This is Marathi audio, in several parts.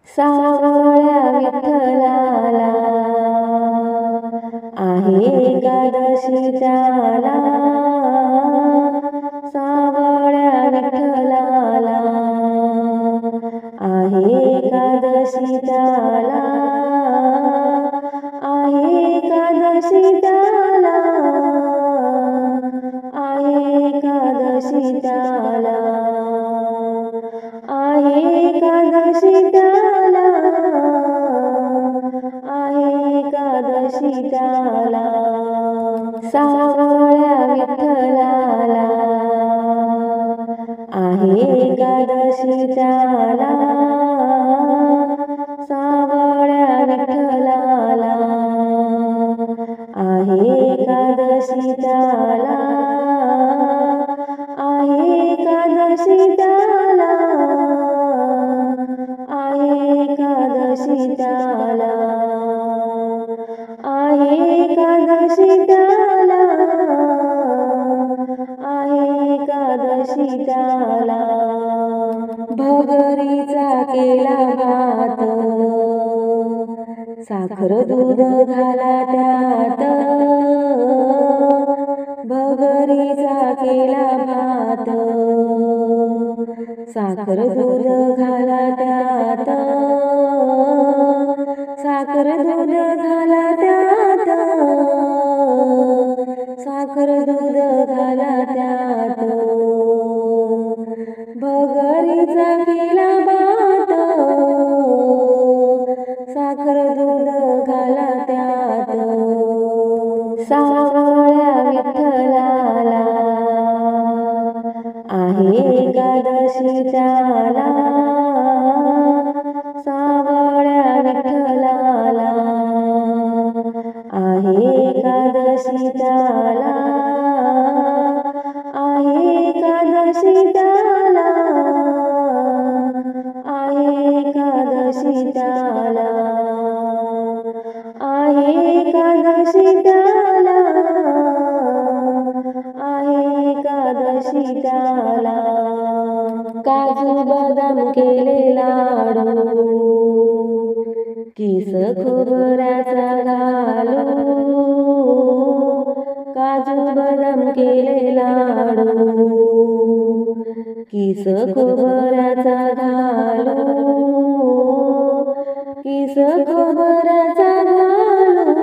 सावळ्या विठ्ठलाला आहे एकादशी त्याला, सावळ्या विठ्ठलाला आहे एकादशी त्याला, आहे एकादशी त्याला, आहे एकादशी त्याला, आहे एकादशी त्याला, आहे एकादशी त्याला, सावळ्या विठ्ठलाला आहे एकादशी त्याला, सावळ्या विठ्ठलाला आहे एकादशी त्याला, आहे एकादशी त्याला, आहे एकादशी त्याला, आहे एकादशी त्याला, आहे एकादशी त्याला, भगरीचा केला भात, साखर दूध घाला त्यात, भगरीचा केला भात, साखर दूध घाला त्यात, साखर दूध घाला त्यात, साखर दूध घाला त्यात, भगरीचा केला भात, साखर दूध घाला त्यात, सावळ्या विठ्ठलाला आहे एकादशी त्याला, सावळ्या विठ्ठलाला आहे एकादशी त्याला, आहे एकादशी त्याला, आहे एकादशी त्याला, आहे एकादशी त्याला, आहे एकादशी त्याला, काजू बदाम केले लाडू, किस खोबऱ्याचा घालू, काजू बदाम केले लाडू, किस खोबऱ्याचा घालू, किस खोबऱ्याचा घालू,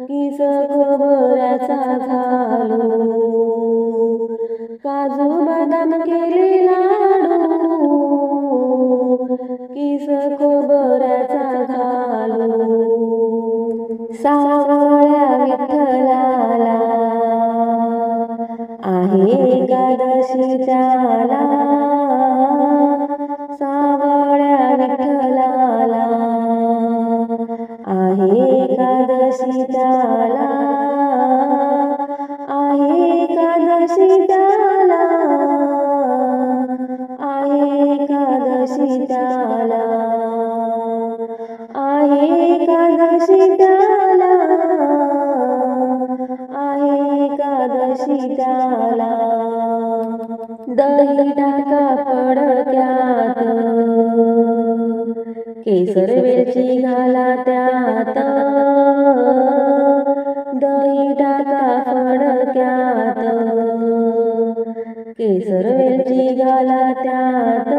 किस खोबऱ्याचा घालू, काजू बदाम केले लाडू, किस खोबऱ्याचा घालू, सावळ्या विठ्ठलाला आहे एकादशी त्याला, सावळ्या विठ्ठलाला आहे एकादशी त्याला, आहे एकादशी त्याला, आहे एकादशी त्याला, आहे एकादशी त्याला, आहे एकादशी त्याला, दही टाका फडक्यात, केसर वेलची घाला त्यात, दही टाका फडक्यात, केसर वेलची घाला त्यात,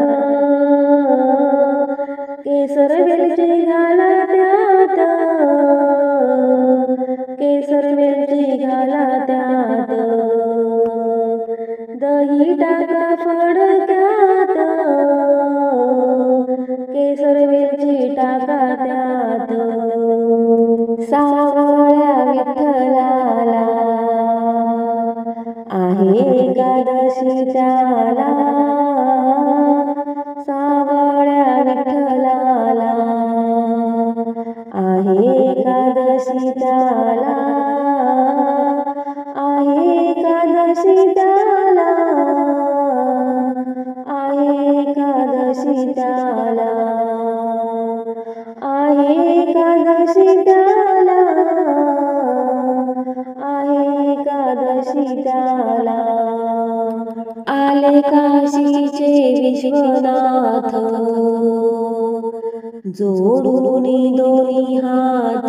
केसर वेलची घाला त्यात, केसर वेलची घाला त्यात, दही टाका फडक्यात, केसर वेलची टाका त्यात, सावळ्या विठ्ठलाला आहे एकादशी त्याला, सावळ्या विठ्ठलाला आहे एकादशी त्याला, आहे एकादशी त्याला, आहे एकादशी त्याला, आहे एकादशी त्याला, आहे एकादशी त्याला, आले का काशीचे विश्वनाथ जोडून दोन्ही हात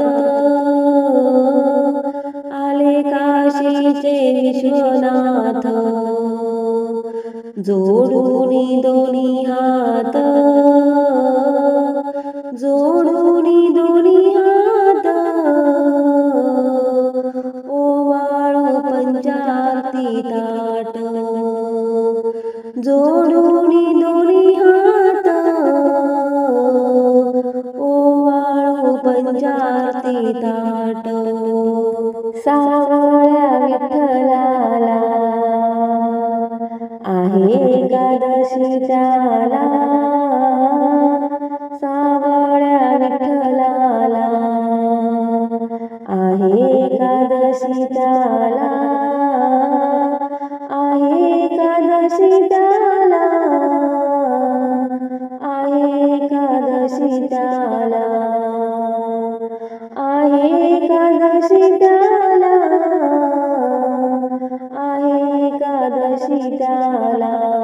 आले काशीचे विश्वनाथ जोडून दोन्ही हात जोडून दोन्ही हात ओवाळो पंचारती ताट जोडून दोन्ही हात ओवाळो पंचारती ताट सावळ्या विठ्ठलाला आहे एकादशी त्याला सावळ्या विठ्ठलाला आहे एकादशी त्याला आहे एकादशी त्याला आहे एकादशी त्याला आहे एकादशी त्याला आहे एकादशी त्याला